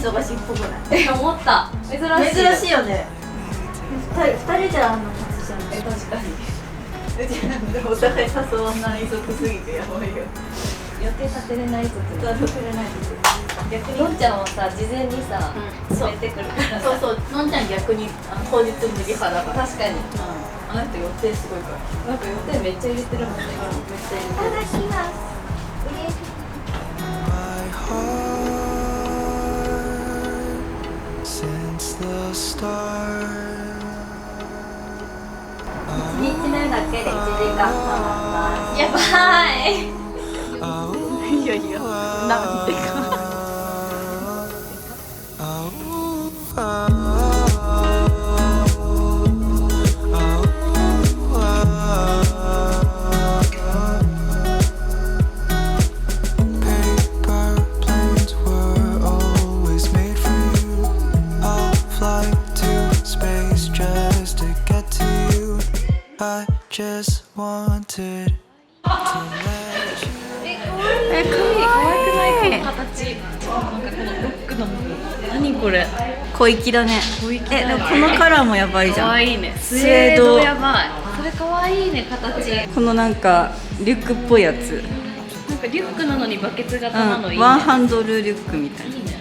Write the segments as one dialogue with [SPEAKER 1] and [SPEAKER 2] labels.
[SPEAKER 1] 忙しいっぽくない？
[SPEAKER 2] 思った。珍しい
[SPEAKER 1] よね。二人じゃ初じゃない。
[SPEAKER 2] 確かに。
[SPEAKER 1] うちなんでお互い誘わない族すぎてやばいよ。
[SPEAKER 2] 予定立てれないと
[SPEAKER 1] 立てれないと
[SPEAKER 2] 逆にのんちゃんはさ事前にさ
[SPEAKER 1] そう
[SPEAKER 2] 決めてくるから
[SPEAKER 1] そうそう、のんちゃん逆に当日無理派だから。
[SPEAKER 2] 確かに
[SPEAKER 1] あの人予定すごいから。
[SPEAKER 2] なんか予定めっちゃ入れてるもんね。
[SPEAKER 1] めっちゃいただきます。1日目だけで1時間かまった。
[SPEAKER 2] やばい。
[SPEAKER 1] いやいや、なんでか。
[SPEAKER 2] Just wanted to let you
[SPEAKER 1] 可愛くない？
[SPEAKER 2] この形。なんかこのロックの何これ？
[SPEAKER 1] 小粋だね。でもこのカラーもやばいじゃん。
[SPEAKER 2] 可愛いね。
[SPEAKER 1] スウェード
[SPEAKER 2] やばい。それ可愛いね形。
[SPEAKER 1] このなんかリュックっぽいやつ。
[SPEAKER 2] なんかリュックなのにバケツ型なのいいね。
[SPEAKER 1] ワンハンドルリュックみたいな。
[SPEAKER 2] いいね。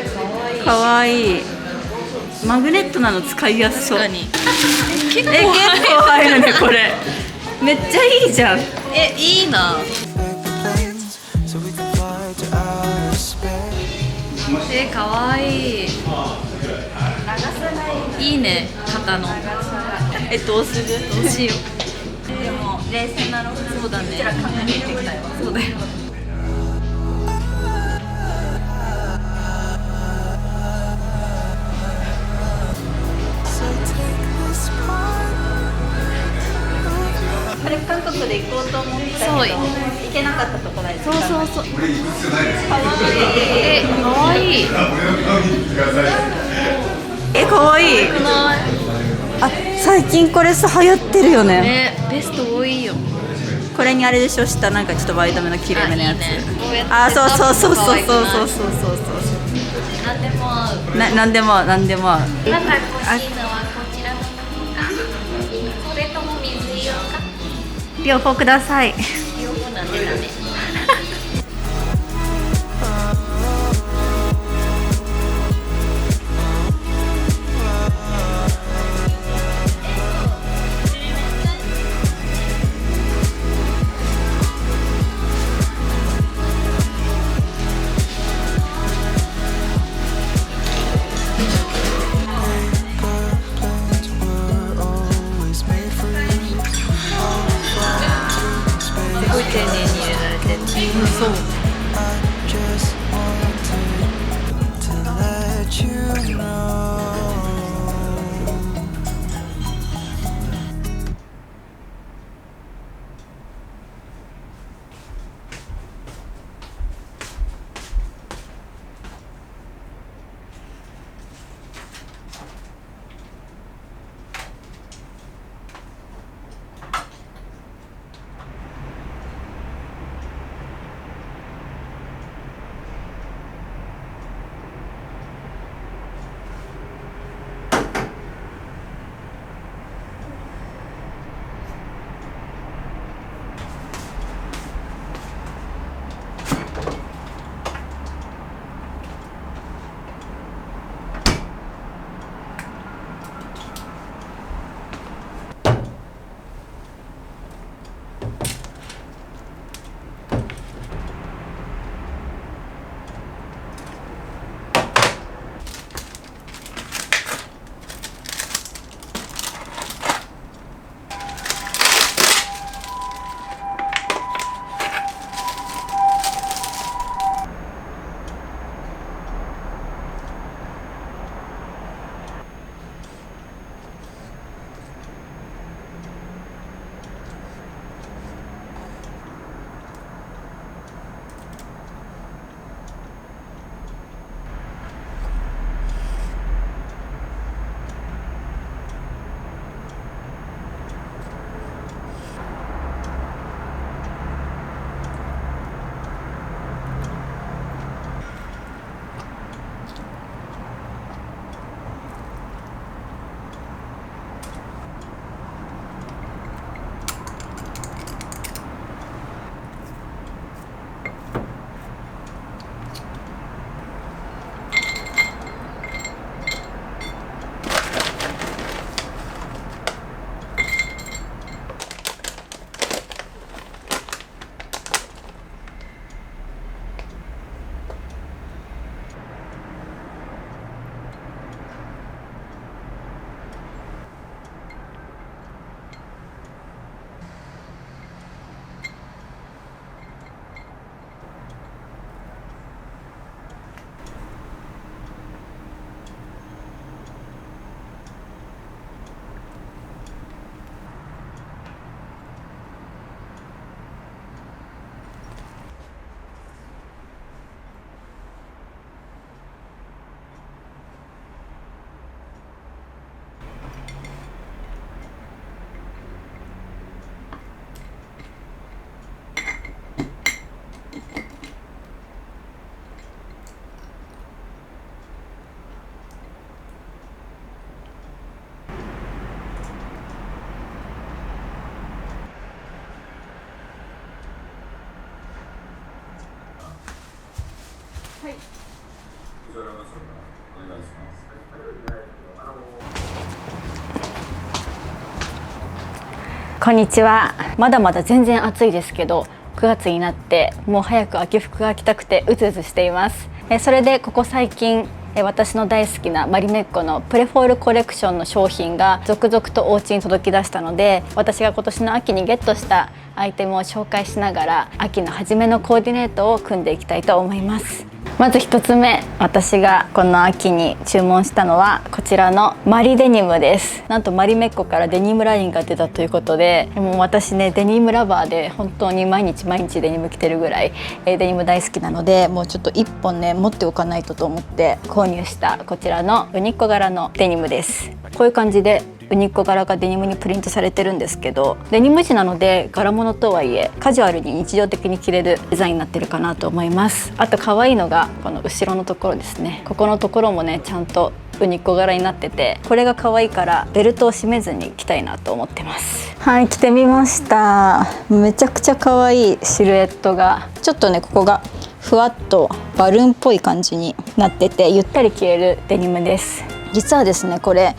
[SPEAKER 2] 可愛い。
[SPEAKER 1] 可愛い。マグネットなの使いやすそう。
[SPEAKER 2] 確かに。結構
[SPEAKER 1] 結構入るねこれ。めっちゃいいじゃん。
[SPEAKER 2] いいな。可愛い。いいね肩の。
[SPEAKER 1] どうする？
[SPEAKER 2] どうしよう。
[SPEAKER 1] でも冷静なの。
[SPEAKER 2] そうだね。そうだよ。
[SPEAKER 1] あれ韓国で行こうと思ってたけど
[SPEAKER 2] そう
[SPEAKER 1] 行けなかったところです。
[SPEAKER 2] そう。
[SPEAKER 1] 可愛い。
[SPEAKER 2] 可愛い。
[SPEAKER 1] 可愛い。あ、最近これさ流行ってるよね。
[SPEAKER 2] ね、ベスト多いよ。
[SPEAKER 1] これにあれでしょ、下なんかちょっとワイドめの綺麗めのやつ。
[SPEAKER 2] あ、
[SPEAKER 1] そうそうそうそうそうそうそうそう。
[SPEAKER 2] なんでも合う。
[SPEAKER 1] なんでも合う。
[SPEAKER 2] なんか欲しいのはこちらのそれとも水色か。
[SPEAKER 1] 両方ください。
[SPEAKER 2] 両方なんでだね。すごい丁寧に入れられてる。そう。
[SPEAKER 3] こんにちは。まだまだ全然暑いですけど、9月になってもう早く秋服が着たくてうずうずしています。それでここ最近私の大好きなマリメッコのプレフォールコレクションの商品が続々とお家に届き出したので、私が今年の秋にゲットしたアイテムを紹介しながら秋の初めのコーディネートを組んでいきたいと思います。まず1つ目、私がこの秋に注文したのはこちらのマリデニムです。なんとマリメッコからデニムラインが出たということで、もう私ねデニムラバーで本当に毎日デニム着てるぐらいデニム大好きなので、もうちょっと1本ね持っておかないとと思って購入したこちらのウニッコ柄のデニムです。こういう感じでウニッコ柄がデニムにプリントされてるんですけど、デニム地なので柄物とはいえカジュアルに日常的に着れるデザインになってるかなと思います。あと可愛いのがこの後ろのところですね。ここのところもねちゃんとウニッコ柄になってて、これが可愛いからベルトを締めずに着たいなと思ってます。はい、着てみました。めちゃくちゃ可愛いシルエットが、ちょっとねここがふわっとバルーンっぽい感じになっててゆったり着れるデニムです。実はですねこれ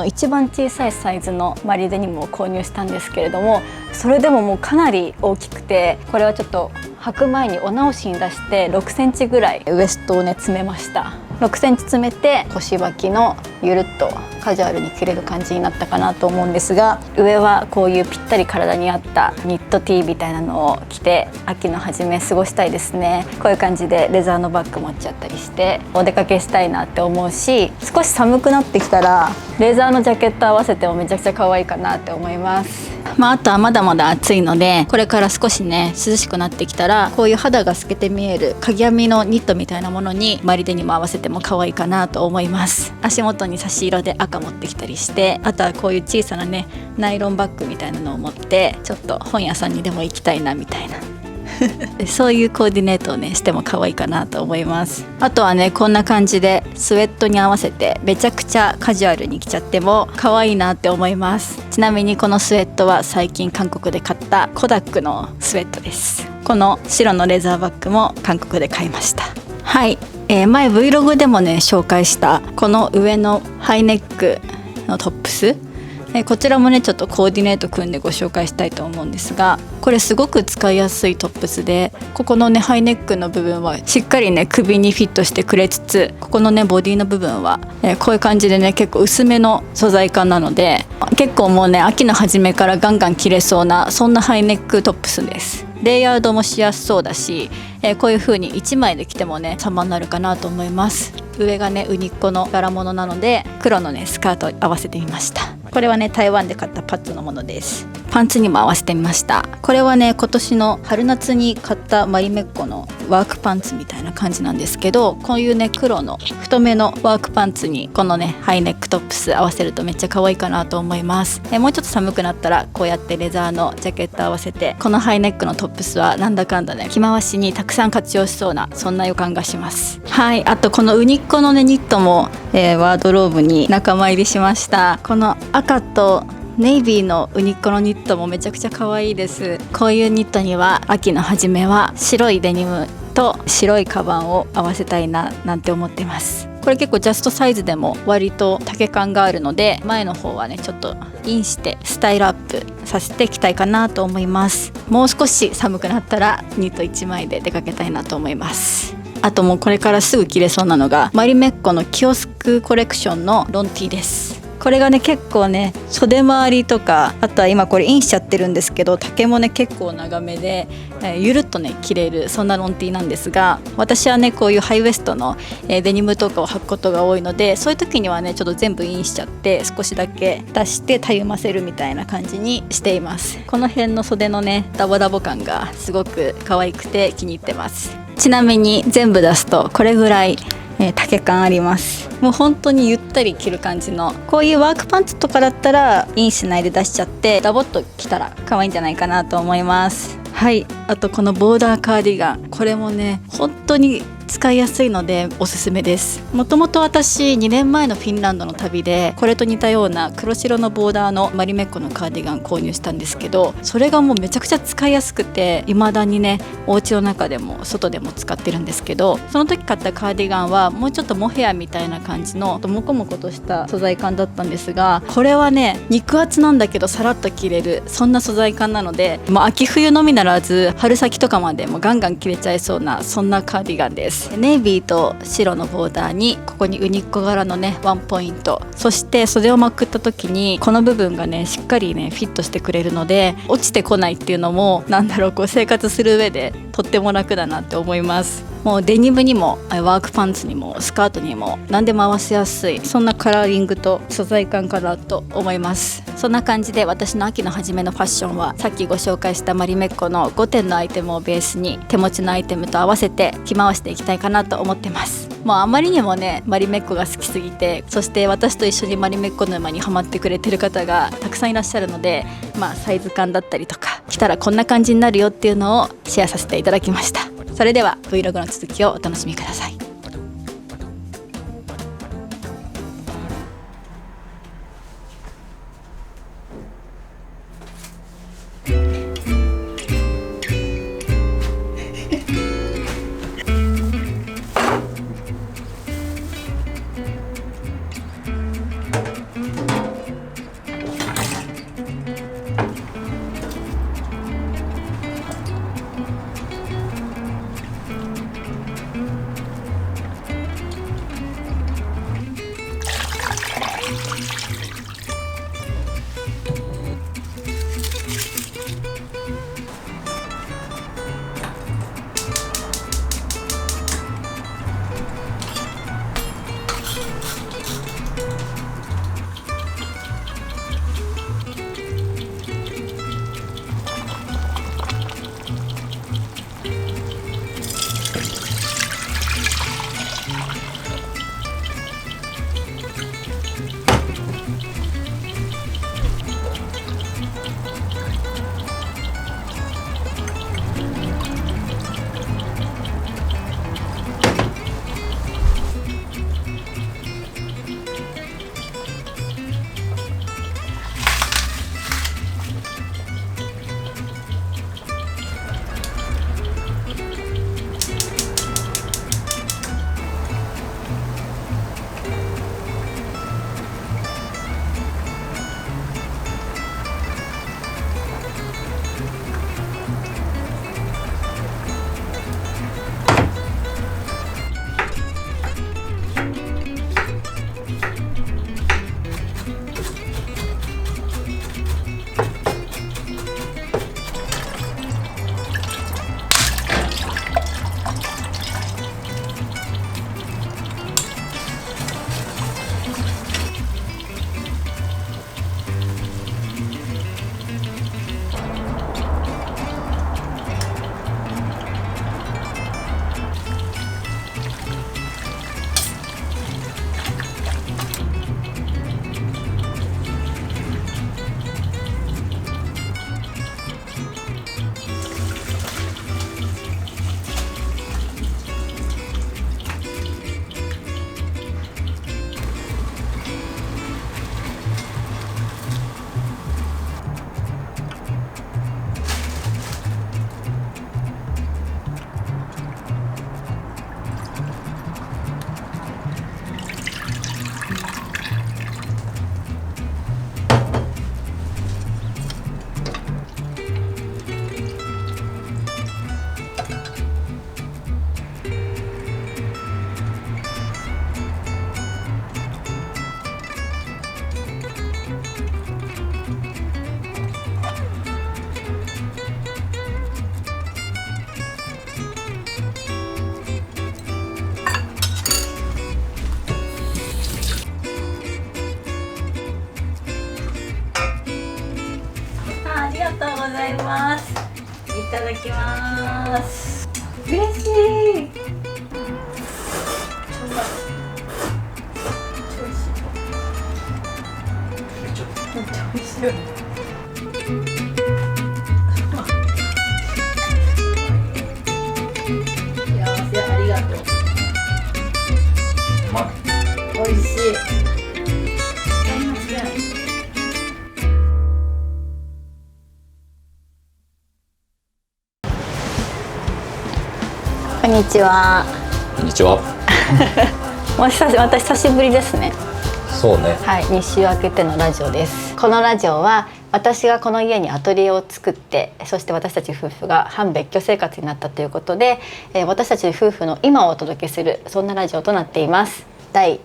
[SPEAKER 3] 一番小さいサイズのマリデニムを購入したんですけれども、それでももうかなり大きくて、これはちょっと履く前にお直しに出して6センチぐらいウエストをね詰めました。6センチ詰めて腰履きのゆるっとカジュアルに着れる感じになったかなと思うんですが、上はこういうぴったり体に合ったニット T みたいなのを着て秋の初め過ごしたいですね。こういう感じでレザーのバッグ持っちゃったりしてお出かけしたいなって思うし、少し寒くなってきたらレザーのジャケット合わせてもめちゃくちゃ可愛いかなって思います。あとはまだまだ暑いので、これから少しね涼しくなってきたらこういう肌が透けて見える鍵編みのニットみたいなものにマリデニム合わせても可愛いかなと思います。足元に差し色で赤持ってきたりして、あとはこういう小さなねナイロンバッグみたいなのを持ってちょっと本屋さんにでも行きたいなみたいなそういうコーディネートをねしても可愛いかなと思います。あとはねこんな感じでスウェットに合わせてめちゃくちゃカジュアルに着ちゃっても可愛いなって思います。ちなみにこのスウェットは最近韓国で買ったコダックのスウェットです。この白のレザーバッグも韓国で買いました。はい、前 Vlog でもね紹介したこの上のハイネックのトップス、こちらもねちょっとコーディネート組んでご紹介したいと思うんですが、これすごく使いやすいトップスで、ここのねハイネックの部分はしっかりね首にフィットしてくれつつ、ここのねボディの部分は、こういう感じでね結構薄めの素材感なので、結構もうね秋の初めからガンガン着れそうなそんなハイネックトップスです。レイヤードもしやすそうだし、こういう風に1枚で着てもね様になるかなと思います。上がねウニッコの柄物なので黒のねスカート合わせてみました。これはね台湾で買ったパッツのものです。パンツにも合わせてみました。これはね今年の春夏に買ったマリメッコのワークパンツみたいな感じなんですけど、こういうね黒の太めのワークパンツにこのねハイネックトップス合わせるとめっちゃ可愛いかなと思います。もうちょっと寒くなったらこうやってレザーのジャケット合わせて、このハイネックのトップスはなんだかんだね着回しにたくさん活用しそうなそんな予感がします。はい、あとこのウニッコのねニットも、ワードローブに仲間入りしました。この赤とネイビーのウニッコのニットもめちゃくちゃ可愛いです。こういうニットには秋の初めは白いデニムと白いカバンを合わせたいななんて思ってます。これ結構ジャストサイズでも割と丈感があるので、前の方はねちょっとインしてスタイルアップさせていきたいかなと思います。もう少し寒くなったらニット1枚で出かけたいなと思います。あともうこれからすぐ着れそうなのがマリメッコのキオスクコレクションのロンティーです。これがね結構ね袖周りとか、あとは今これインしちゃってるんですけど丈もね結構長めで、ゆるっとね着れるそんなロンティーなんですが、私はねこういうハイウエストの、デニムとかを履くことが多いので、そういう時にはねちょっと全部インしちゃって少しだけ出してたゆませるみたいな感じにしています。この辺の袖のねダボダボ感がすごく可愛くて気に入ってます。ちなみに全部出すとこれぐらい丈感あります。もう本当にゆったり着る感じの、こういうワークパンツとかだったらインしないで出しちゃってダボっと着たら可愛いんじゃないかなと思います。はい、あとこのボーダーカーディガン、これもね本当に使いやすいのでおすすめです。もともと私2年前のフィンランドの旅でこれと似たような黒白のボーダーのマリメッコのカーディガン購入したんですけど、それがもうめちゃくちゃ使いやすくて未だにねお家の中でも外でも使ってるんですけど、その時買ったカーディガンはもうちょっとモヘアみたいな感じのモコモコとした素材感だったんですが、これはね肉厚なんだけどさらっと着れるそんな素材感なので、もう秋冬のみならず春先とかまでもガンガン着れちゃいそうなそんなカーディガンです。ネイビーと白のボーダーにここにウニッコ柄のねワンポイント、そして袖をまくった時にこの部分がねしっかりねフィットしてくれるので落ちてこないっていうのもこう生活する上でとっても楽だなって思います。もうデニムにもワークパンツにもスカートにも何でも合わせやすい、そんなカラーリングと素材感かなと思います。そんな感じで私の秋の初めのファッションはさっきご紹介したマリメッコの5点のアイテムをベースに手持ちのアイテムと合わせて着回していきたいかなと思ってます。もうあまりにもねマリメッコが好きすぎて、そして私と一緒にマリメッコ沼にハマってくれてる方がたくさんいらっしゃるので、サイズ感だったりとか着たらこんな感じになるよっていうのをシェアさせていただきました。それでは Vlog の続きをお楽しみください。ございます。いただきます。嬉しい。めっちゃ美味しい。幸せ、ありがとう。こんにちは。
[SPEAKER 4] こんにちは。
[SPEAKER 3] また久しぶりですね。
[SPEAKER 4] そうね。
[SPEAKER 3] はい、2週明けてのラジオです。このラジオは私がこの家にアトリエを作って、そして私たち夫婦が半別居生活になったということで、私たち夫婦の今をお届けするそんなラジオとなっています。第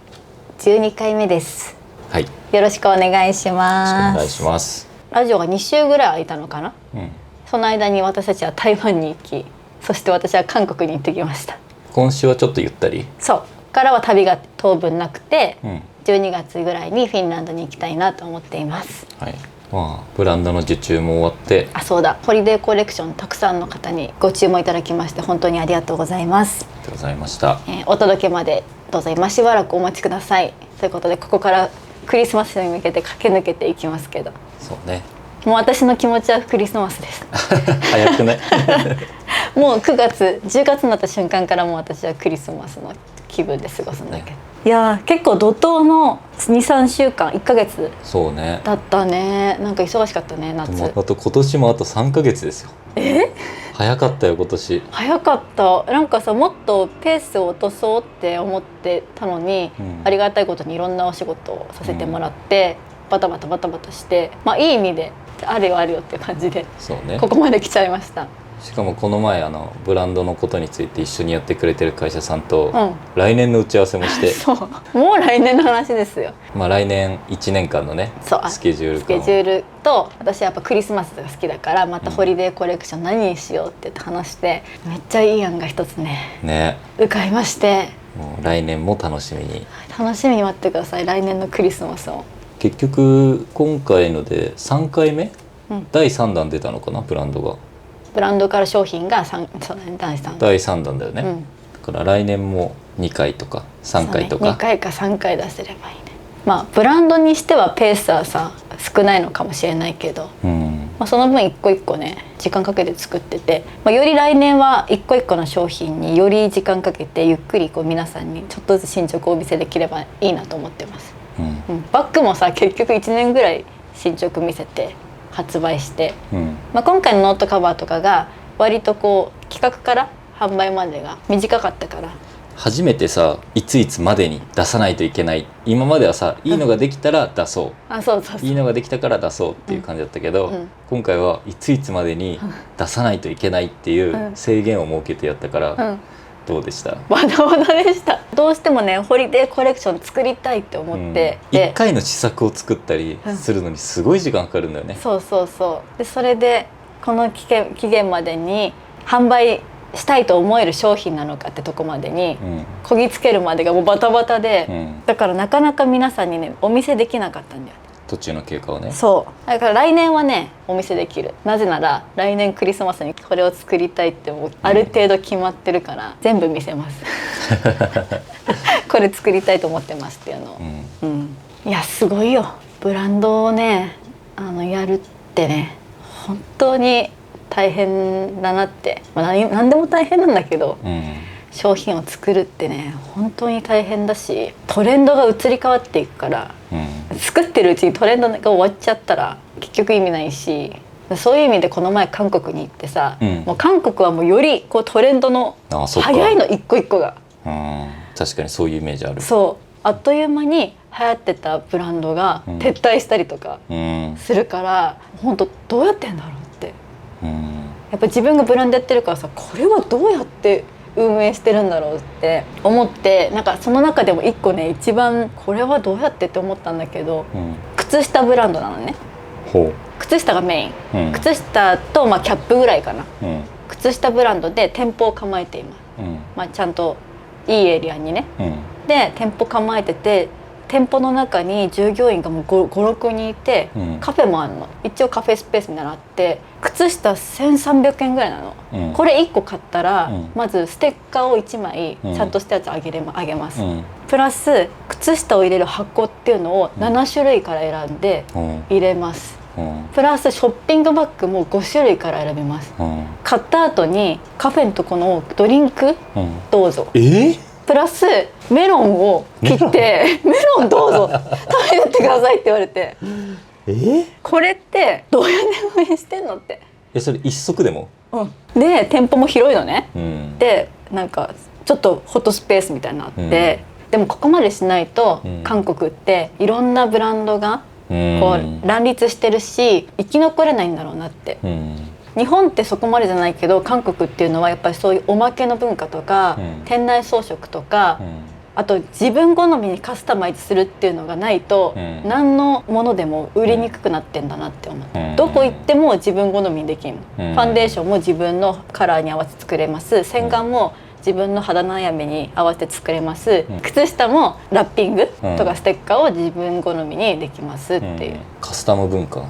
[SPEAKER 3] 12回目です。
[SPEAKER 4] はい。
[SPEAKER 3] よろしくお願いします。
[SPEAKER 4] お願いします。
[SPEAKER 3] ラジオが2週ぐらい空いたのかな。
[SPEAKER 4] うん。
[SPEAKER 3] その間に私たちは台湾に行き、そして私は韓国に行ってきました。
[SPEAKER 4] 今週はちょっとゆったり。
[SPEAKER 3] そうからは旅が当分なくて、
[SPEAKER 4] うん。
[SPEAKER 3] 12月ぐらいにフィンランドに行きたいなと思っています。
[SPEAKER 4] はい。まあブランドの受注も終わって。
[SPEAKER 3] あ、そうだ。ホリデーコレクションたくさんの方にご注文いただきまして本当にありがとうございます。
[SPEAKER 4] ありがとうございました。
[SPEAKER 3] お届けまでどうぞ今しばらくお待ちください。ということでここからクリスマスに向けて駆け抜けていきますけど。
[SPEAKER 4] そうね。
[SPEAKER 3] もう私の気持ちはクリスマスです。
[SPEAKER 4] 早くね。
[SPEAKER 3] もう9月10月になった瞬間からもう私はクリスマスの気分で過ごすんだけど、ね、いや結構怒涛の 2,3 週間1ヶ月
[SPEAKER 4] そうね
[SPEAKER 3] だったね。なんか忙しかったね夏。
[SPEAKER 4] あと今年もあと3ヶ月ですよ。早かったよ今年。
[SPEAKER 3] 早かった。なんかさもっとペースを落とそうって思ってたのに、ありがたいことにいろんなお仕事をさせてもらって、バタバタして、まあいい意味であるよあるよっていう感じで、
[SPEAKER 4] そうね、
[SPEAKER 3] ここまで来ちゃいました。
[SPEAKER 4] しかもこの前ブランドのことについて一緒にやってくれてる会社さんと、来年の打ち合わせもして
[SPEAKER 3] そうもう来年の話ですよ。
[SPEAKER 4] まあ来年1年間のねスケジュール
[SPEAKER 3] と、私はやっぱクリスマスが好きだからまたホリデーコレクション何にしようって言って話して、めっちゃいい案が一つね浮かびまして、
[SPEAKER 4] もう来年も楽しみに
[SPEAKER 3] 待ってください。来年のクリスマスを。
[SPEAKER 4] 結局今回ので3回目、第3弾出たのかな。ブランドから商品が第3弾だよね、だから来年も2回とか3回とか、
[SPEAKER 3] 2回か3回出せればいいね。まあブランドにしてはペースはさ少ないのかもしれないけど、その分一個一個ね時間かけて作ってて、より来年は一個一個の商品により時間かけてゆっくりこう皆さんにちょっとずつ進捗をお見せできればいいなと思ってます。バッグもさ結局1年ぐらい進捗見せて発売して、今回のノートカバーとかが割とこう企画から販売までが短かったから、
[SPEAKER 4] 初めてさいついつまでに出さないといけない。今まではさいいのができたら出そう、
[SPEAKER 3] そう
[SPEAKER 4] いいのができたから出そうっていう感じだったけど、今回はいついつまでに出さないといけないっていう制限を設けてやったから、どうでした？
[SPEAKER 3] まだまだでした。どうしてもねホリデーコレクション作りたいって思って、
[SPEAKER 4] 1回の試作を作ったりするのにすごい時間かかるんだよね。
[SPEAKER 3] そうで、それでこの期限までに販売したいと思える商品なのかってとこまでにこぎつけるまでがもうバタバタで、だからなかなか皆さんにねお見せできなかったんだよね、
[SPEAKER 4] 途中の経過をね。
[SPEAKER 3] そうだから来年はねお見せできる。なぜなら来年クリスマスにこれを作りたいってもうある程度決まってるから、全部見せますこれ作りたいと思ってますっていうのを、いやすごいよブランドをねやるってね本当に大変だなって、何でも大変なんだけど、商品を作るってね本当に大変だし、トレンドが移り変わっていくから、作ってるうちにトレンドが終わっちゃったら結局意味ないし、そういう意味でこの前韓国に行ってさ、もう韓国はもうよりこうトレンドの早いの一個一個が、
[SPEAKER 4] 確かにそういうイメージある。
[SPEAKER 3] そうあっという間に流行ってたブランドが撤退したりとかするから、本当どうやってんだろうって、やっぱ自分がブランドやってるからさ、これはどうやって運営してるんだろうって思って、なんかその中でも一個ね一番これはどうやってって思ったんだけど、靴下ブランドなのね。靴下がメイン、靴下とキャップぐらいかな、靴下ブランドで店舗を構えています、ちゃんといいエリアにね、で店舗構えてて、店舗の中に従業員がもう5、6人いて、カフェもあるの。一応カフェスペースみたいなのあって、靴下1300円ぐらいなの、これ1個買ったら、まずステッカーを1枚ちゃんとしたやつあげます、プラス靴下を入れる箱っていうのを7種類から選んで入れます、プラスショッピングバッグも5種類から選びます、買った後にカフェのとこのドリンク、どうぞ、ププラスメロンを切ってメロンどうぞ食べてってくださいって言われて、これってどうやって運営してんのって。
[SPEAKER 4] それ一足でも？
[SPEAKER 3] で店舗も広いのね、
[SPEAKER 4] うん、
[SPEAKER 3] でなんかちょっとフォトスペースみたいなのあって、でもここまでしないと、韓国っていろんなブランドがこう乱立してるし生き残れないんだろうなって、日本ってそこまでじゃないけど韓国っていうのはやっぱりそういうおまけの文化とか、店内装飾とか、あと自分好みにカスタマイズするっていうのがないと、何のものでも売りにくくなってんだなって思って、どこ行っても自分好みにできるの、ファンデーションも自分のカラーに合わせて作れます、洗顔も自分の肌悩みに合わせて作れます、靴下もラッピングとかステッカーを自分好みにできますっていう、
[SPEAKER 4] カスタム文化、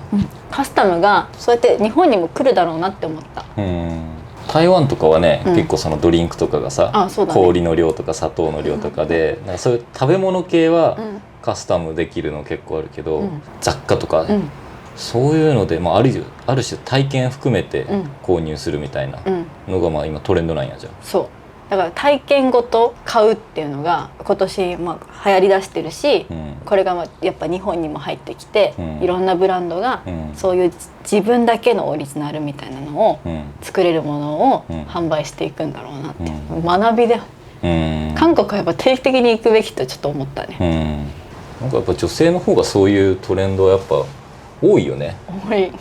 [SPEAKER 3] カスタムがそうやって日本にも来るだろうなって思った。
[SPEAKER 4] 台湾とかはね、結構そのドリンクとかがさ、
[SPEAKER 3] そうだね、
[SPEAKER 4] 氷の量とか砂糖の量とかで、なんかそういう食べ物系はカスタムできるの結構あるけど、雑貨とか、そういうので、ある種体験含めて購入するみたいなのが今トレンドなんやじゃん。
[SPEAKER 3] そうだから体験ごと買うっていうのが今年流行りだしてるし、これがやっぱ日本にも入ってきて、いろんなブランドがそういう自分だけのオリジナルみたいなのを作れるものを販売していくんだろうなって、学びで、韓国はやっぱ定期的に行くべきとちょっと思ったね。
[SPEAKER 4] なんかやっぱ女性の方がそういうトレンドはやっぱ多いよね。
[SPEAKER 3] 多い。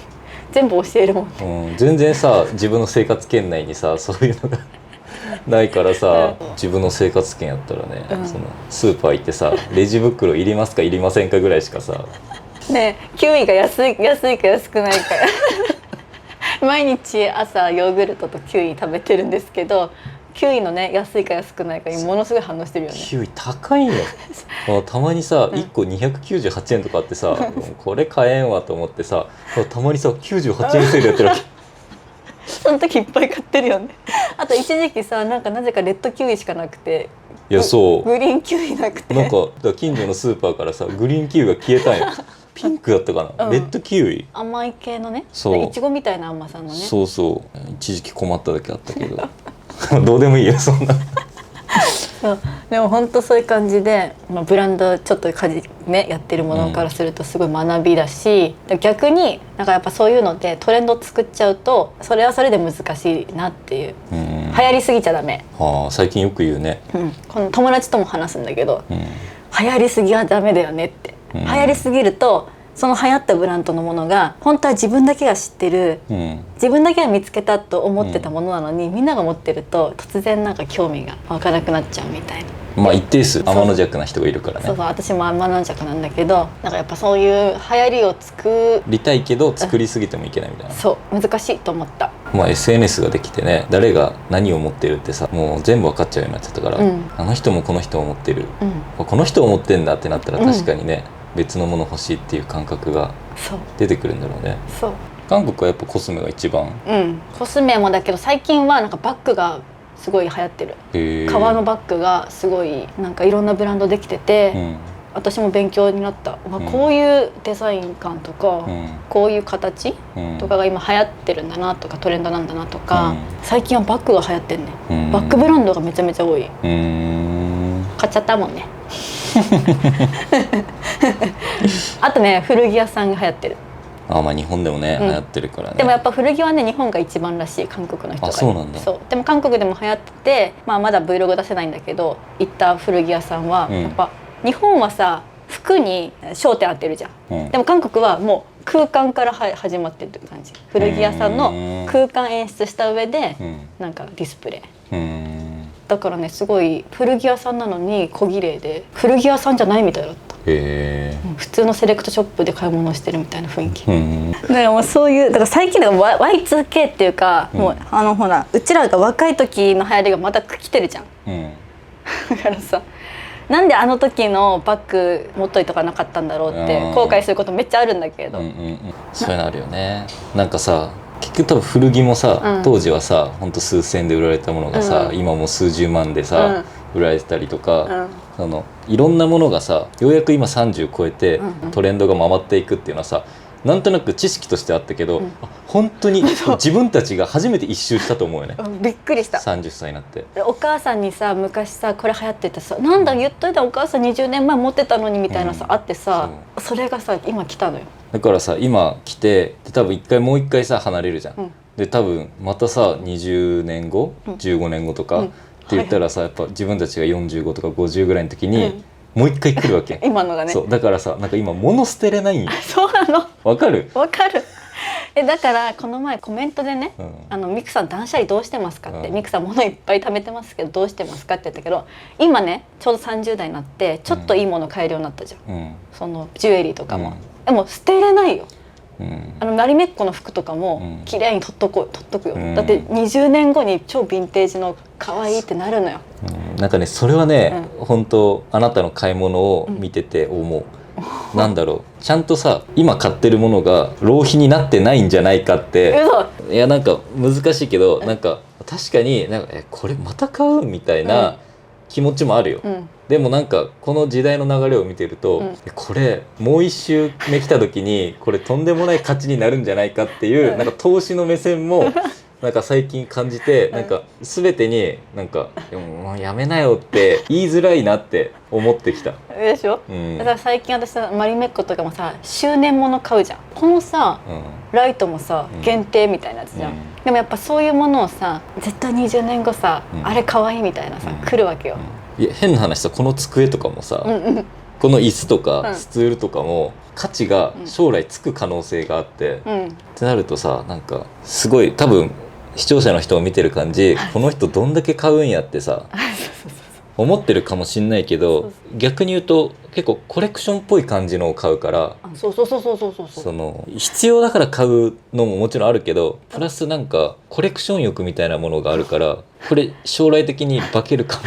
[SPEAKER 3] 全部教えるもんね。
[SPEAKER 4] 全然さ自分の生活圏内にさそういうのがないからさ、自分の生活圏やったらね、そのスーパー行ってさレジ袋いりますかいりませんかぐらいしかさ
[SPEAKER 3] ね、キウイが安いか安くないか毎日朝ヨーグルトとキウイ食べてるんですけど、キウイのね安いか安くないかにものすごい反応してるよね。
[SPEAKER 4] キウイ高いよたまにさ1個298円とかあってさ、これ買えんわと思ってさ、たまにさ98円セールやってるわけ
[SPEAKER 3] その時いっぱい買ってるよね。あと一時期さなぜかレッドキウイしかなくて、
[SPEAKER 4] いやそう
[SPEAKER 3] グリーンキウイなくて、
[SPEAKER 4] なんか近所のスーパーからさグリーンキウイが消えたんよピンクだったかな、レッドキウイ、
[SPEAKER 3] 甘い系のね、
[SPEAKER 4] そう
[SPEAKER 3] いちごみたいな甘さのね、
[SPEAKER 4] そう一時期困っただけあったけどどうでもいいよそんな
[SPEAKER 3] そうでも本当そういう感じで、ブランドちょっとやってるものからするとすごい学びだし、逆にやっぱそういうのでトレンド作っちゃうとそれはそれで難しいなっていう、流行りすぎちゃダメ。
[SPEAKER 4] 最近よく言うね、
[SPEAKER 3] この友達とも話すんだけど、流行りすぎはダメだよねって、流行りすぎるとその流行ったブランドのものが本当は自分だけが知ってる、自分だけが見つけたと思ってたものなのに、みんなが持ってると突然興味が湧かなくなっちゃうみたいな。
[SPEAKER 4] 一定数天の弱な人がいるからね。
[SPEAKER 3] そう私も天の弱なんだけど、やっぱそういう流行りを作
[SPEAKER 4] りたいけど作りすぎてもいけないみたいな。
[SPEAKER 3] そう難しいと思った。
[SPEAKER 4] SNS ができてね、誰が何を持ってるってさもう全部分かっちゃうようになっちゃったから、あの人もこの人も持ってる、この人を持ってんだってなったら確かにね、別のもの欲しいっていう感覚が出てくるんだろうね。
[SPEAKER 3] そう
[SPEAKER 4] 韓国はやっぱコスメが一番、
[SPEAKER 3] コスメもだけど最近はバッグがすごい流行ってる。革のバッグがすごいいろんなブランドできてて、私も勉強になった、こういうデザイン感とか、こういう形とかが今流行ってるんだなとかトレンドなんだなとか、最近はバッグが流行ってんね、バッグブランドがめちゃめちゃ多い。買っちゃったもんねあとね古着屋さんが流行ってる。
[SPEAKER 4] 日本でもね、流行ってるからね。
[SPEAKER 3] でもやっぱ古着はね日本が一番らしい、韓国の人が。
[SPEAKER 4] そうなんだ。
[SPEAKER 3] そうでも韓国でも流行ってて、まだ Vlog 出せないんだけど、行った古着屋さんは、やっぱ日本はさ服に焦点当てるじゃん、でも韓国はもう空間から始まってるって感じ。古着屋さんの空間演出した上で、ディスプレイ、だからねすごい古着屋さんなのに小綺麗で、古着屋さんじゃないみたいだった。普通のセレクトショップで買い物してるみたいな雰囲気、だからもうそういう、だから最近Y2K っていうか、もうほらうちらが若い時の流行りがまた来てるじゃん、だからさなんであの時のバッグ持っといとかなかったんだろうって後悔することめっちゃあるんだけど、
[SPEAKER 4] そういうのあるよね。さ結局多分古着もさ、当時はさほんと数千で売られたものがさ、今もう数十万でさ、売られてたりとか、いろんなものがさようやく今30超えて、トレンドが回っていくっていうのはさなんとなく知識としてあったけど、本当に自分たちが初めて一周したと思うよね。
[SPEAKER 3] びっくりした。
[SPEAKER 4] 30歳になって。
[SPEAKER 3] お母さんにさ昔さこれ流行っててさ、なんだ言っといたお母さん20年前持ってたのにみたいなさ、あってさ、それがさ今来たのよ。
[SPEAKER 4] だからさ今来てで多分もう一回さ離れるじゃん。で多分またさ20年後15年後とかって言ったらさ、やっぱ自分たちが45とか50ぐらいの時にもう一回来るわけ。
[SPEAKER 3] 今のがね。
[SPEAKER 4] そうだからさなんか今物捨てれないんよ。
[SPEAKER 3] そうなの。
[SPEAKER 4] わかる？
[SPEAKER 3] わかる。だからこの前コメントでね、ミクさん断捨離どうしてますかって、ミクさん物いっぱい貯めてますけどどうしてますかって言ったけど、今ねちょうど30代になってちょっといいもの買えるようになったじゃん、そのジュエリーとかも、でも捨てれないよ。マリメッコの服とかも綺麗に取っとくよ、だって20年後に超ヴィンテージの可愛いってなるのよ。
[SPEAKER 4] なんかねそれはね、本当あなたの買い物を見てて思う。なんだろう、ちゃんとさ今買ってるものが浪費になってないんじゃないかって。いやなんか難しいけど、なんか確かになんかこれまた買うみたいな気持ちもあるよ、でもなんかこの時代の流れを見てると、これもう一周目来た時にこれとんでもない価値になるんじゃないかっていう、なんか投資の目線もなんか最近感じて、なんか全てになんかもうやめなよって言いづらいなって思ってきた。
[SPEAKER 3] でしょ、だから最近私さマリメッコとかもさ周年物買うじゃん。このさ、ライトもさ限定みたいなやつじゃん、でもやっぱそういうものをさ絶対20年後さ、あれ可愛いみたいなさ、来るわけよ。
[SPEAKER 4] いや変な話さ、この机とかもさ、この椅子とかスツールとかも価値が将来つく可能性があって、ってなるとさ、なんかすごい多分視聴者の人を見てる感じ、この人どんだけ買うんやってさ思ってるかもしんないけど、逆に言うと結構コレクションっぽい感じのを買うから、その必要だから買うのももちろんあるけど、プラスなんかコレクション欲みたいなものがあるから、これ将来的に化けるかも。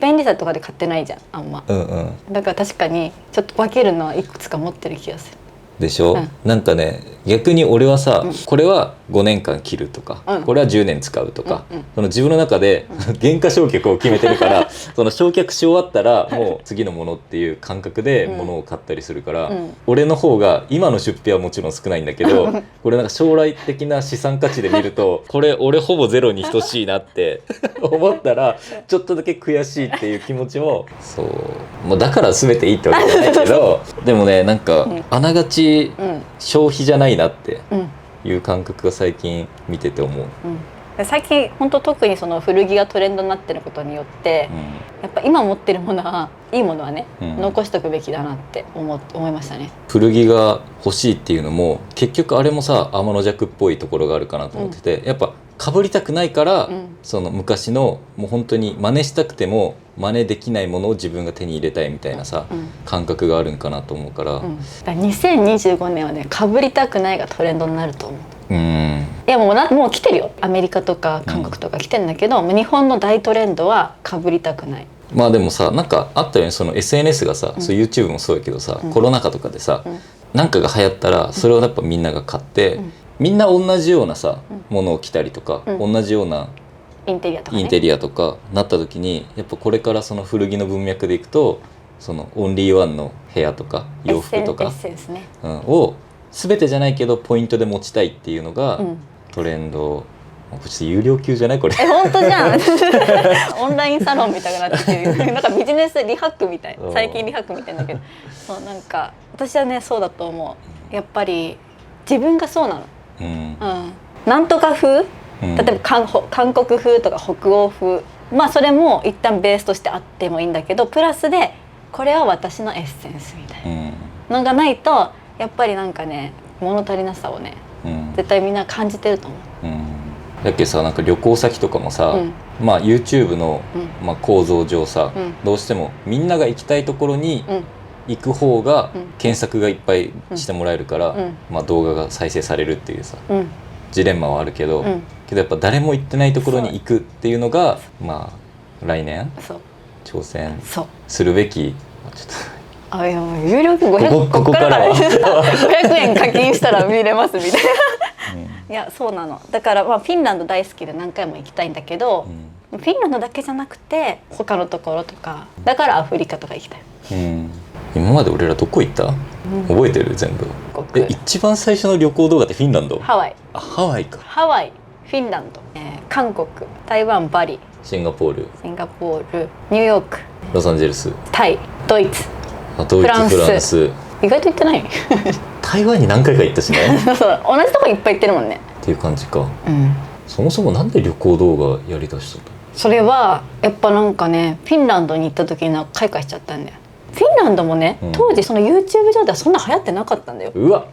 [SPEAKER 3] 便利さとかで買ってないじゃんあんま、だから確かにちょっと化けるのはいくつか持ってる気がする
[SPEAKER 4] でしょ、なんかね逆に俺はさ、これは5年間着るとか、これは10年使うとか、その自分の中で原価償却を決めてるから、その償却し終わったらもう次のものっていう感覚で物を買ったりするから、俺の方が今の出費はもちろん少ないんだけど、これなんか将来的な資産価値で見るとこれ俺ほぼゼロに等しいなって思ったらちょっとだけ悔しいっていう気持ちも、そうもうだから全ていいってわけじゃないけどでもねなんかあながち消費じゃないなっていう感覚が最近見てて思う、
[SPEAKER 3] 最近本当特にその古着がトレンドになってることによって、やっぱ今持ってるものはいいものはね、残しとくべきだなって思いましたね。
[SPEAKER 4] 古着が欲しいっていうのも結局あれもさ天の弱っぽいところがあるかなと思ってて、やっぱかぶりたくないから、その昔のもう本当に真似したくても真似できないものを自分が手に入れたいみたいなさ、感覚があるんかなと思うから、
[SPEAKER 3] 2025年はねかぶりたくないがトレンドになると思う。いやもう来てるよ。アメリカとか韓国とか来てるんだけど、日本の大トレンドはかぶりたくない。
[SPEAKER 4] まあでもさなんかあったよね、その SNS がさ、そう YouTube もそうやけどさ、コロナ禍とかでさ、なんかが流行ったらそれをやっぱみんなが買って、みんな同じようなさ、ものを着たりとか、同じような
[SPEAKER 3] インテ
[SPEAKER 4] リアとかなった時に、やっぱこれからその古着の文脈でいくと、そのオンリーワンの部屋とか洋服とか、を全てじゃないけどポイントで持ちたいっていうのがトレンド。ちょっと有料級じゃないこれ。
[SPEAKER 3] 本当じゃん。オンラインサロンみたいになってる。なんかビジネスリハックみたい。最近リハックみたいだけど、そうなんか私はねそうだと思う。やっぱり自分がそうなの。なんとか風、例えば韓国風とか北欧風、まあそれも一旦ベースとしてあってもいいんだけど、プラスでこれは私のエッセンスみたいなのがないと、やっぱりなんかね物足りなさをね、絶対みんな感じてると思う。
[SPEAKER 4] だっけさ、なんか旅行先とかもさ、まあ YouTube の、構造上さ、どうしてもみんなが行きたいところに行く方が検索がいっぱいしてもらえるから、まあ動画が再生されるっていうさ、ジレンマはあるけど、やっぱ誰も行ってないところに行くっていうのが、まあ来年挑戦するべき。ちょっと
[SPEAKER 3] いやもう有料金500
[SPEAKER 4] ここからは
[SPEAKER 3] 500円課金したら見れますみたいな。いやそうなの。だからまあフィンランド大好きで何回も行きたいんだけど、フィンランドだけじゃなくて他のところとか、だからアフリカとか行きたい。
[SPEAKER 4] 今まで俺らどこ行った？覚えてる全部？一番最初の旅行動画ってフィンランド？
[SPEAKER 3] ハワイ。
[SPEAKER 4] あ、ハワイか。
[SPEAKER 3] ハワイ、フィンランド、韓国、台湾、バリ、
[SPEAKER 4] シンガポール、
[SPEAKER 3] ニューヨーク、
[SPEAKER 4] ロサンゼルス、
[SPEAKER 3] タイ、ドイツ、
[SPEAKER 4] ドイツ、フランス。
[SPEAKER 3] 意外と行ってない
[SPEAKER 4] 台湾に何回か行ったしね
[SPEAKER 3] そう同じとこいっぱい行ってるもんね
[SPEAKER 4] っていう感じか。
[SPEAKER 3] うん。
[SPEAKER 4] そもそもなんで旅行動画やりだしたの？
[SPEAKER 3] それはやっぱなんかね、フィンランドに行った時に開花しちゃったんだよ。フィンランドもね、当時その YouTube 上ではそんな流行ってなかったんだよ。
[SPEAKER 4] うわ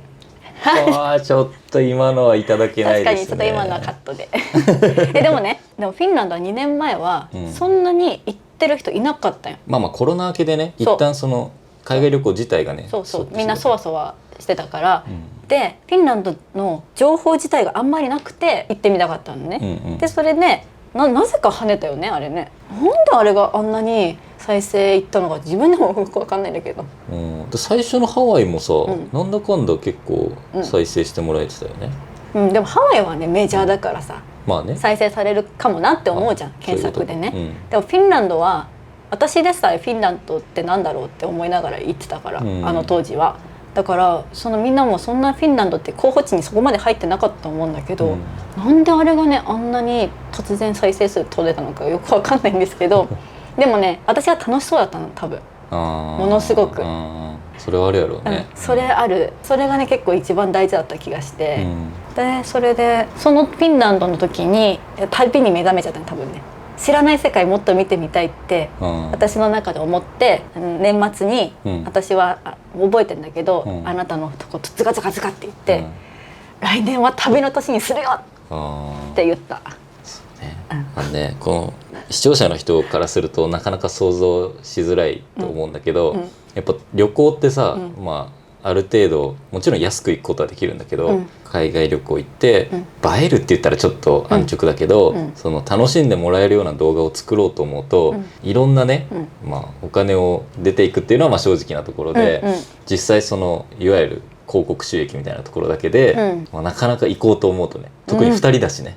[SPEAKER 4] あ、ちょっと今のはいただけないですね。
[SPEAKER 3] 確かにちょっと今のはカットででもね、でもフィンランドは2年前はそんなに行ってる人いなかったよ。
[SPEAKER 4] まあコロナ明けでね、一旦その海外旅行自体がね、
[SPEAKER 3] そうみんなそわそわしてたから、でフィンランドの情報自体があんまりなくて行ってみたかったのね、でそれでなぜか跳ねたよねあれね。なんであれがあんなに再生いったのか自分でもよく分かんないんだけど、
[SPEAKER 4] 最初のハワイもさ、なんだかんだ結構再生してもらえてたよね。
[SPEAKER 3] でもハワイはねメジャーだからさ、
[SPEAKER 4] まあね、
[SPEAKER 3] 再生されるかもなって思うじゃん、検索でね。でもフィンランドは私でさえフィンランドってなんだろうって思いながら行ってたから、あの当時は。だからそのみんなもそんなフィンランドって候補地にそこまで入ってなかったと思うんだけど、なんであれがねあんなに突然再生数取れたのかよくわかんないんですけどでもね私は楽しそうだったの多分、ものすごく。
[SPEAKER 4] それはあるやろうね、
[SPEAKER 3] それがね結構一番大事だった気がして、でそれでそのフィンランドの時に旅に目覚めちゃったの多分ね。知らない世界もっと見てみたいって私の中で思って、年末に私は覚えてんだけど、あなたのとこズカズカズカって言って、来年は旅の年にするよって言った。
[SPEAKER 4] この視聴者の人からするとなかなか想像しづらいと思うんだけど、やっぱ旅行ってさ、ある程度もちろん安く行くことはできるんだけど、海外旅行行って、映えるって言ったらちょっと安直だけど、その楽しんでもらえるような動画を作ろうと思うと、いろんなね、お金を出ていくっていうのは正直なところで、実際そのいわゆる広告収益みたいなところだけで、なかなか行こうと思うとね、特に2人だしね、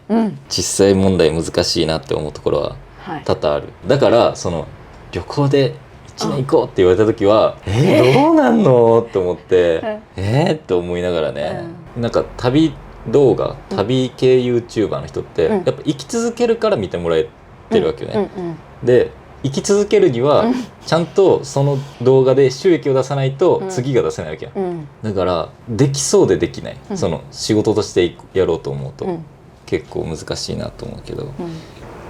[SPEAKER 4] 実際問題難しいなって思うところは多々ある。だからその旅行で1年行こうって言われた時はどうなんのって思ってって思いながらね、なんか旅動画、旅系 YouTuber の人ってやっぱ生き続けるから見てもらえてるわけよね。で生き続けるにはちゃんとその動画で収益を出さないと次が出せないわけよ。だからできそうでできない、その仕事としてやろうと思うと結構難しいなと思うけど、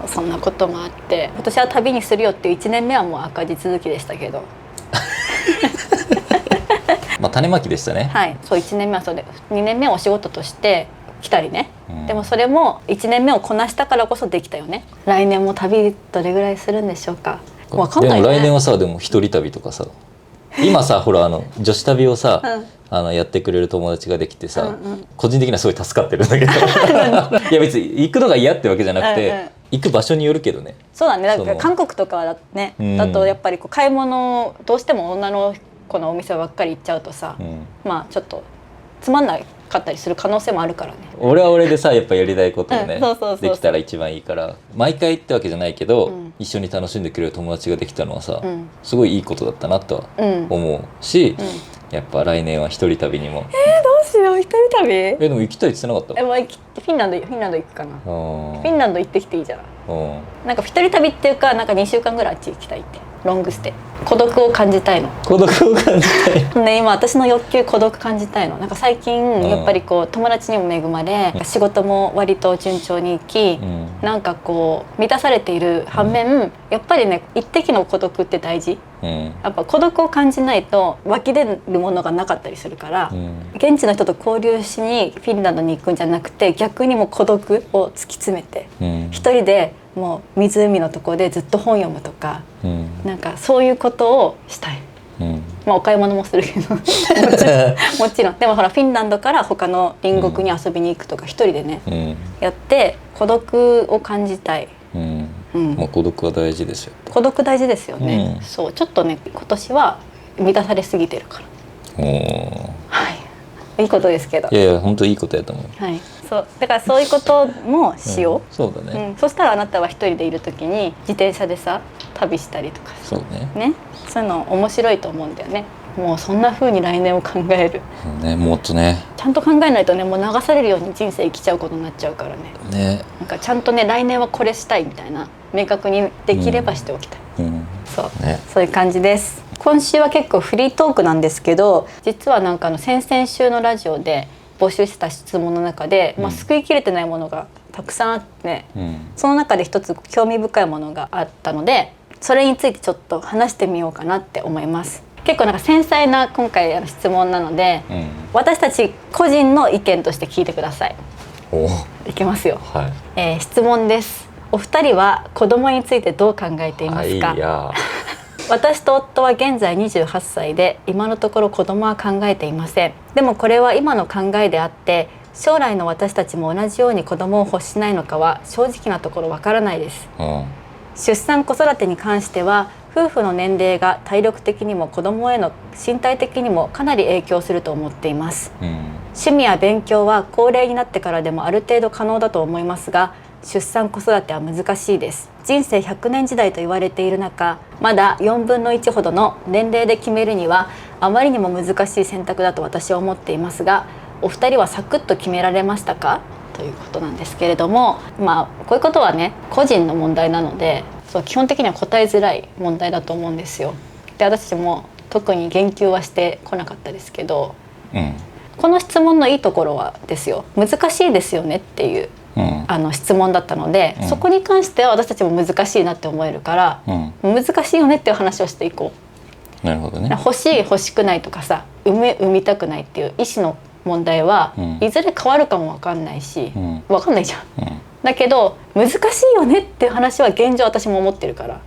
[SPEAKER 3] そんなこともあって私は旅にするよっていう1年目はもう赤字続きでしたけど
[SPEAKER 4] 種まきでしたね。
[SPEAKER 3] はい、そう1年目はそれ、2年目はお仕事として来たりね、でもそれも1年目をこなしたからこそできたよね。来年も旅どれぐらいするんでしょうか。わかんないね。
[SPEAKER 4] でも来年はさ、でも一人旅とかさ、今さほら女子旅をさ、やってくれる友達ができてさ、個人的にはすごい助かってるんだけどいや別に行くのが嫌ってわけじゃなくて、行く場所によるけどね。そうだね。だから韓国とかだね、だとやっぱり買い物どうしても女の子のお店ばっかり行っちゃうとさ、ちょっとつまんないかったりする可能性もあるからね。俺は俺でさやっぱやりたいことをねできたら一番いいから、毎回ってわけじゃないけど、一緒に楽しんでくれる友達ができたのはさ、すごいいいことだったなとは思うし、やっぱ来年は一人旅にも。どうしよう一人旅。でも行きたいって言ってなかった？フィンランド行くかな。フィンランド行ってきていいじゃん。なんか一人旅っていうか、なんか2週間ぐらいあっち行きたいって。ロングステイ。孤独を感じたいの。孤独を感じたい。ね、今私の欲求孤独感じたいの。なんか最近やっぱりこう友達にも恵まれ、仕事も割と順調にいき、なんかこう満たされている反面、やっぱりね一滴の孤独って大事。やっぱ孤独を感じないと湧き出るものがなかったりするから、現地の人と交流しにフィンランドに行くんじゃなくて、逆にもう孤独を突き詰めて、一人でもう湖のとこでずっと本読むとか、なんかそういうことをしたい。お買い物もするけどもちろん。でもほらフィンランドから他の隣国に遊びに行くとか一人でね、やって孤独を感じたい。孤独は大事ですよ。孤独大事ですよね。そうちょっとね今年は満たされすぎてるから。はい。いいことですけど。いやいや本当いいことやと思う。はい。そうだからそういうこともしよう。そうだね。そしたらあなたは一人でいるときに自転車でさ旅したりとか。そうね。ね。そういうの面白いと思うんだよね。
[SPEAKER 3] もうそんな風に来年を考える。
[SPEAKER 4] ね、もっとね。
[SPEAKER 3] ちゃんと考えないとね、もう流されるように人生生きちゃうことになっちゃうからね。
[SPEAKER 4] ね。
[SPEAKER 3] なんかちゃんとね、来年はこれしたいみたいな明確にできればしておきたい。そうね、そういう感じです。今週は結構フリートークなんですけど、実はなんか先々週のラジオで募集してた質問の中で、救いきれてないものがたくさんあって、その中で一つ興味深いものがあったので、それについてちょっと話してみようかなって思います。結構なんか繊細な今回質問なので、私たち個人の意見として聞いてください。いきますよ、質問です。お二人は子供についてどう考えていますか？私と夫は現在28歳で、今のところ子供は考えていません。でもこれは今の考えであって、将来の私たちも同じように子供を欲しないのかは正直なところわからないです。出産子育てに関しては夫婦の年齢が体力的にも子供への身体的にもかなり影響すると思っています。趣味や勉強は高齢になってからでもある程度可能だと思いますが、出産子育ては難しいです。人生100年時代と言われている中、まだ4分の1ほどの年齢で決めるにはあまりにも難しい選択だと私は思っていますが、お二人はサクッと決められましたか？ということなんですけれども、こういうことはね、個人の問題なので、基本的には答えづらい問題だと思うんですよ。で、私たちも特に言及はしてこなかったですけど、この質問のいいところはですよ、難しいですよねっていう、質問だったので、そこに関しては私たちも難しいなって思えるから、難しいよねっていう話をしていこう。
[SPEAKER 4] なるほどね。
[SPEAKER 3] 欲しい欲しくないとかさ、産みたくないっていう意思の問題は、いずれ変わるかも分かんないし、分かんないじゃん。だけど難しいよねっていう話は現状私も思ってるから、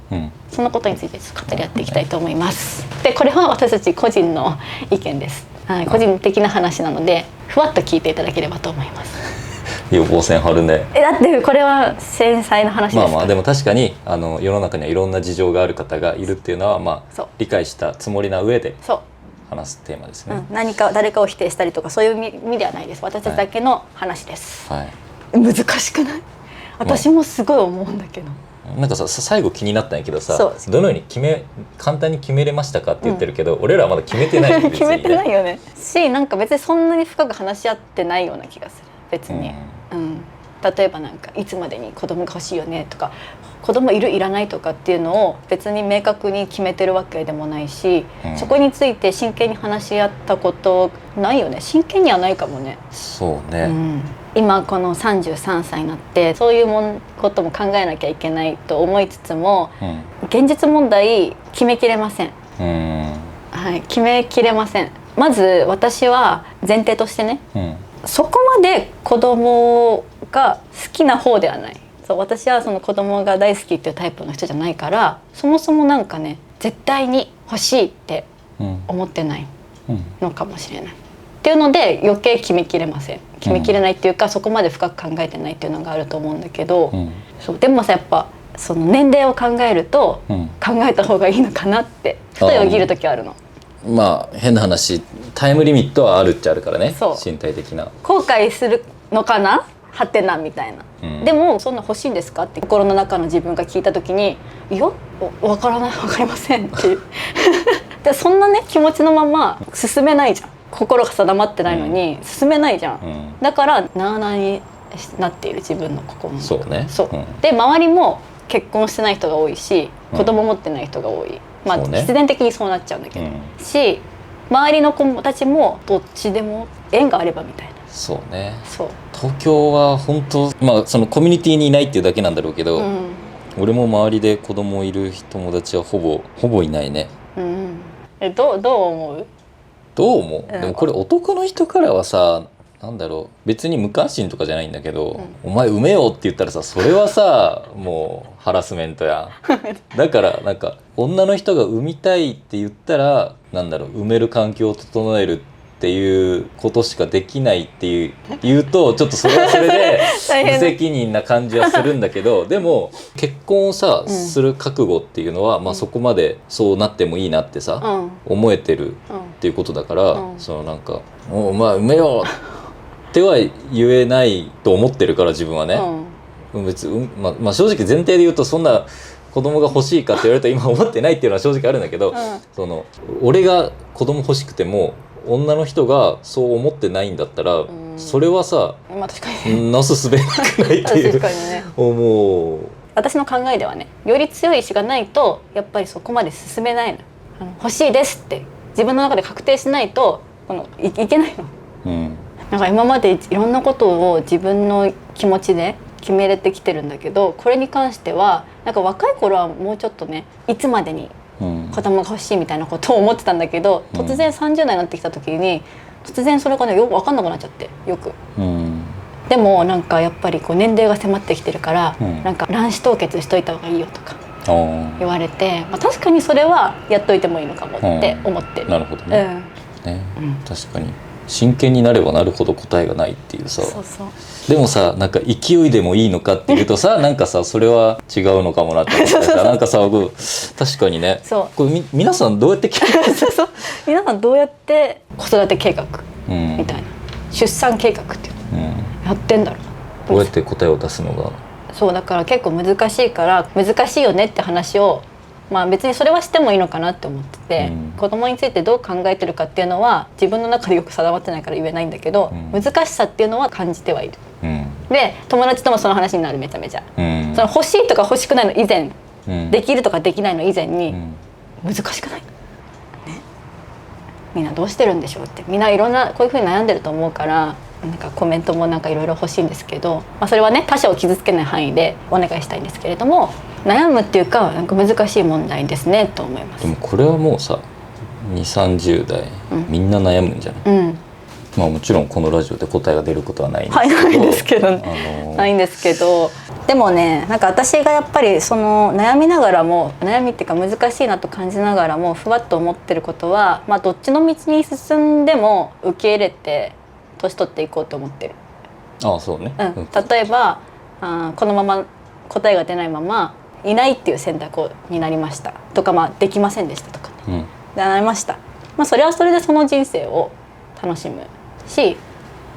[SPEAKER 3] そのことについて語り合っていきたいと思います。で、これは私たち個人の意見です。個人的な話なので、ふわっと聞いていただければと思います。
[SPEAKER 4] 予防線張るね。
[SPEAKER 3] だってこれは繊細な話ですから。
[SPEAKER 4] でも確かに世の中にはいろんな事情がある方がいるっていうのは理解したつもりな上で話すテーマですね。
[SPEAKER 3] 何か誰かを否定したりとかそういう意味ではないです。私たちだけの話です。難しくない？私もすごい思うんだけど。
[SPEAKER 4] なんかさ、最後気になったんやけどさ、どのように簡単に決めれましたかって言ってるけど、俺らはまだ決めてないんですよね。
[SPEAKER 3] 決めてないよね。なんか別にそんなに深く話し合ってないような気がする。別に。例えばなんかいつまでに子供が欲しいよねとか、子供いるいらないとかっていうのを別に明確に決めてるわけでもないし、そこについて真剣に話し合ったことないよね。真剣にはないかもね。
[SPEAKER 4] そうね、
[SPEAKER 3] 今この33歳になってそういうことも考えなきゃいけないと思いつつも、現実問題決めきれません。決めきれません。まず私は前提としてね、そこまで子供が好きな方ではない。私はその子供が大好きっていうタイプの人じゃないから、そもそもなんかね、絶対に欲しいって思ってないのかもしれない、っていうので余計決めきれません。決めきれないっていうか、そこまで深く考えてないっていうのがあると思うんだけど、でもさ、やっぱその年齢を考えると、考えた方がいいのかなってふとよぎる時あるの。
[SPEAKER 4] 変な話、タイムリミットはあるっちゃあるからね。身体的な
[SPEAKER 3] 後悔するのかなはてなみたいな、でもそんな欲しいんですかって心の中の自分が聞いた時に、いや分からない、分かりませんっていうで、そんなね気持ちのまま進めないじゃん。心が定まってないのに進めないじゃん、だからなあなあになっている自分の心の中。
[SPEAKER 4] そうね。
[SPEAKER 3] で、周りも結婚してない人が多いし、子供持ってない人が多い、必然的にそうなっちゃうんだけど、周りの子たちもどっちでも縁があればみたいな。
[SPEAKER 4] そうね。東京は本当、そのコミュニティにいないっていうだけなんだろうけど、俺も周りで子供いる友達はほぼいないね。
[SPEAKER 3] どう思う？
[SPEAKER 4] でもこれ男の人からはさ、なんだろう、別に無関心とかじゃないんだけど、お前産めよって言ったらさ、それはさもうハラスメントやんだからなんか女の人が産みたいって言ったら、なんだろう、産める環境を整えるっていうことしかできないって言うと、ちょっとそれはそれで無責任な感じはするんだけどでも結婚をさ、する覚悟っていうのは、そこまでそうなってもいいなってさ、思えてるっていうことだから、そのなんか「お前産めよ!」っては言えないと思ってるから、自分はね。別に正直前提で言うと、そんな子供が欲しいかって言われると今思ってないっていうのは正直あるんだけど、その俺が子供欲しくても女の人がそう思ってないんだったら、それはさ、
[SPEAKER 3] まあ確かに
[SPEAKER 4] なすすべなくないっていう
[SPEAKER 3] 確かにね
[SPEAKER 4] 思う。
[SPEAKER 3] 私の考えではね、より強い意志がないとやっぱりそこまで進めないの。欲しいですって自分の中で確定しないといけないの。なんか今までいろんなことを自分の気持ちで決めれてきてるんだけど、これに関してはなんか若い頃はもうちょっとね、いつまでに子供が欲しいみたいなことを思ってたんだけど、突然30代になってきた時に突然それがねよく分かんなくなっちゃって、よく。でもなんかやっぱりこう年齢が迫ってきてるから、なんか卵子凍結しといた方がいいよとか言われて、まあ、確かにそれはやっといてもいいのかもって思ってる。
[SPEAKER 4] なるほどね。確かに真剣になればなるほど答えがないっていうさ。
[SPEAKER 3] そうそう。
[SPEAKER 4] でもさ、なんか勢いでもいいのかっていうとさなんかさそれは違うのかもなって思ってさなんかさ僕確かにね、
[SPEAKER 3] そう
[SPEAKER 4] これ皆さんどうやって
[SPEAKER 3] そう皆さんどうやって子育て計画みたいな、出産計画っていうのやってんだろう。
[SPEAKER 4] どうやって答えを出すのが。
[SPEAKER 3] そうだから結構難しいから難しいよねって話を、まあ別にそれはしてもいいのかなって思ってて、子供についてどう考えてるかっていうのは自分の中でよく定まってないから言えないんだけど、難しさっていうのは感じてはいる。で友達ともその話になる、めちゃめちゃ。その欲しいとか欲しくないの以前、できるとかできないの以前に、難しくない、ね、みんなどうしてるんでしょうって、みんないろんなこういうふうに悩んでると思うから、なんかコメントもなんかいろいろ欲しいんですけど、まあ、それはね他者を傷つけない範囲でお願いしたいんですけれども、悩むっていうかなんか難しい問題ですねと思います。
[SPEAKER 4] でもこれはもうさ20、30代、みんな悩むんじゃない？まあもちろんこのラジオで答えが出ることはないんですけど、
[SPEAKER 3] ないんですけど、でもね、なんか私がやっぱりその悩みながらも、悩みっていうか難しいなと感じながらもふわっと思ってることは、まあどっちの道に進んでも受け入れて年取っていこうと思ってる。
[SPEAKER 4] ああそうね。
[SPEAKER 3] 例えばこのまま答えが出ないままいないっていう選択になりましたとか、まあできませんでしたとか、でなりました。まあそれはそれでその人生を楽しむし、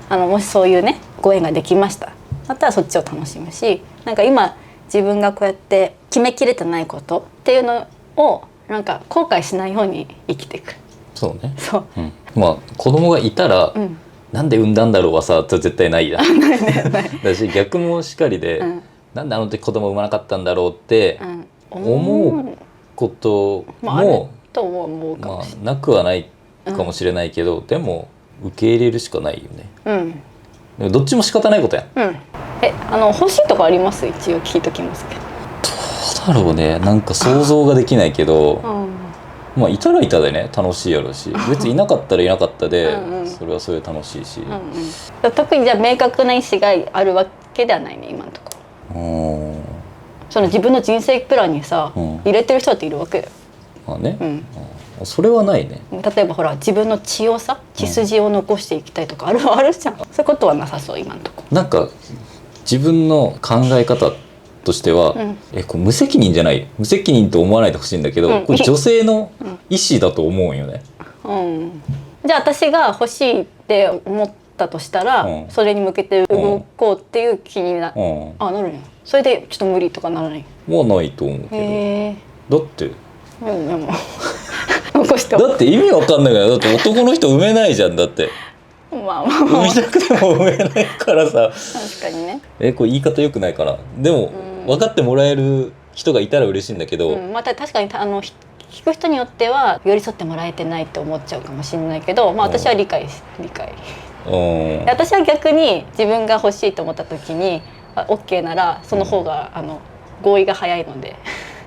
[SPEAKER 3] もしそういうねご縁ができましただったらそっちを楽しむし、なんか今自分がこうやって決めきれてないことっていうのをなんか後悔しないように生きていく。
[SPEAKER 4] そうね。
[SPEAKER 3] そう、
[SPEAKER 4] まあ子供がいたら、なんで産んだんだろうはさ絶対ないじゃん。だし逆もしかりで、なんであの時子供産まなかったんだろうって思うことも、まあなくはないかもしれないけど、でも受け入れるしかないよね。どっちも仕方ないことやん。
[SPEAKER 3] 欲しいとかあります？一応聞いときますけど。
[SPEAKER 4] どうだろうね。なんか想像ができないけど、まあいたらいたでね楽しいやろうし、別にいなかったらいなかったでそれはそれで楽しいし、
[SPEAKER 3] 特にじゃあ明確な意思があるわけではないね今のところ。その自分の人生プランにさ、入れてる人だっているわけよ。
[SPEAKER 4] まあね、それはないね。
[SPEAKER 3] 例えばほら自分の血をさ、血筋を残していきたいとかあるじゃん。そういうことはなさそう今のところ。
[SPEAKER 4] なんか自分の考え方としては、これ無責任じゃない、無責任と思わないでほしいんだけど、これ女性の意思だと思うんよね。
[SPEAKER 3] じゃあ私が欲しいって思ったとしたら、それに向けて動こうっていう気になるんや。それでちょっと無理とかならない？
[SPEAKER 4] もうないと思うけど。だって
[SPEAKER 3] 残して
[SPEAKER 4] だって意味わかんないから、だって男の人産めないじゃん。だって産みたくても産めないからさ。
[SPEAKER 3] 確かにね。
[SPEAKER 4] これ言い方良くないかな。でも、分かってもらえる人がいたら嬉しいんだけど、
[SPEAKER 3] また確かに聞く人によっては寄り添ってもらえてないって思っちゃうかもしれないけど、まあ私は理解。私は逆に自分が欲しいと思った時に OK ならその方が合意が早いので。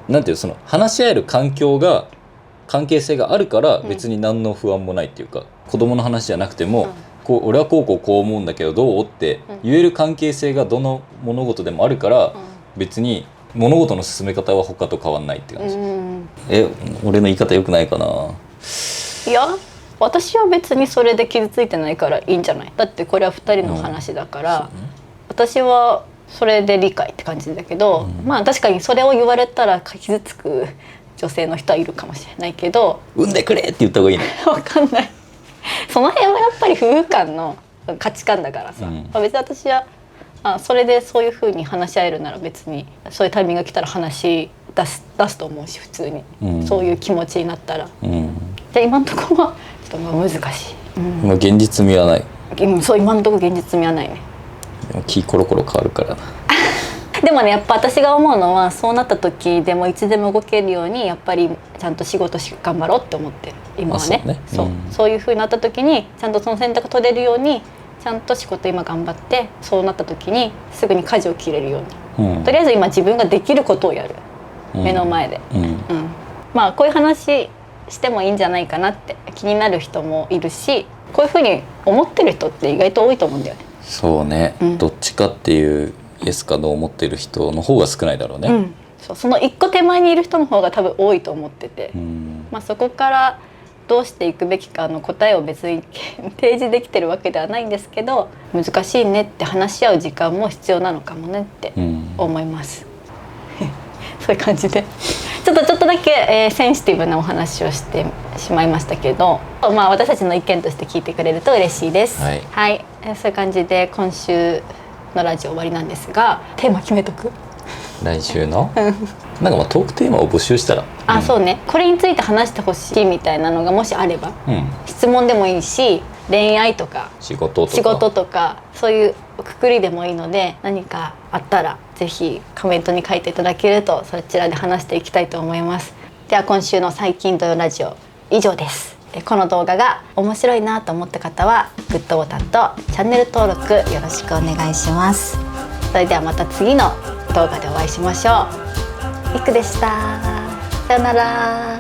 [SPEAKER 4] なんていう、その話し合える関係性があるから別に何の不安もないっていうか、子供の話じゃなくても、俺はこう思うんだけどどうって言える関係性がどの物事でもあるから、別に物事の進め方は他と変わんないって感じ。俺の言い方良くないかな。
[SPEAKER 3] いや私は別にそれで傷ついてないからいいんじゃない。だってこれは2人の話だから、私はそれで理解って感じだけど、まあ確かにそれを言われたら傷つく女性の人はいるかもしれないけど、
[SPEAKER 4] 産んでくれって言った方がいいね。
[SPEAKER 3] 分かんない。その辺はやっぱり夫婦間の価値観だからさ、別に私はそれでそういう風に話し合えるなら別にそういうタイミングが来たら話し出すと思うし普通に、
[SPEAKER 4] うん
[SPEAKER 3] そういう気持ちになったら。
[SPEAKER 4] うん
[SPEAKER 3] で今のところはちょっとまあ難しい、
[SPEAKER 4] まあ現実味はない。
[SPEAKER 3] そう今のところ現実味はないね。
[SPEAKER 4] でも気コロコロ変わるからな。
[SPEAKER 3] でもねやっぱ私が思うのはそうなった時でもいつでも動けるようにやっぱりちゃんと仕事頑張ろうって思ってる今はね。そういう風になった時にちゃんとその選択取れるようにちゃんと仕事今頑張ってそうなった時にすぐに舵を切れるように、とりあえず今自分ができることをやる、目の前で、まあこういう話してもいいんじゃないかなって気になる人もいるしこういう風に思ってる人って意外と多いと思うんだよね。
[SPEAKER 4] そうね、どっちかっていうイエスかノー思ってる人の方が少ないだろうね。
[SPEAKER 3] その一個手前にいる人の方が多分多いと思ってて、まあそこからどうしていくべきかの答えを別に提示できてるわけではないんですけど難しいねって話し合う時間も必要なのかもねって思います。そういう感じでちょっとだけ、センシティブなお話をしてしまいましたけど、まあ私たちの意見として聞いてくれると嬉しいです。はい、そういう感じで今週のラジオ終わりなんですがテーマ決めとく？
[SPEAKER 4] 来週のなんかまあトークテーマを募集したら、
[SPEAKER 3] そうね、これについて話してほしいみたいなのがもしあれば、質問でもいいし恋愛とか仕事とかそういうくくりでもいいので何かあったらぜひコメントに書いていただけるとそちらで話していきたいと思います。では今週の最近土曜ラジオ以上です。この動画が面白いなと思った方はグッドボタンとチャンネル登録よろしくお願いします。それではまた次の動画でお会いしましょう。いくでした。さよなら。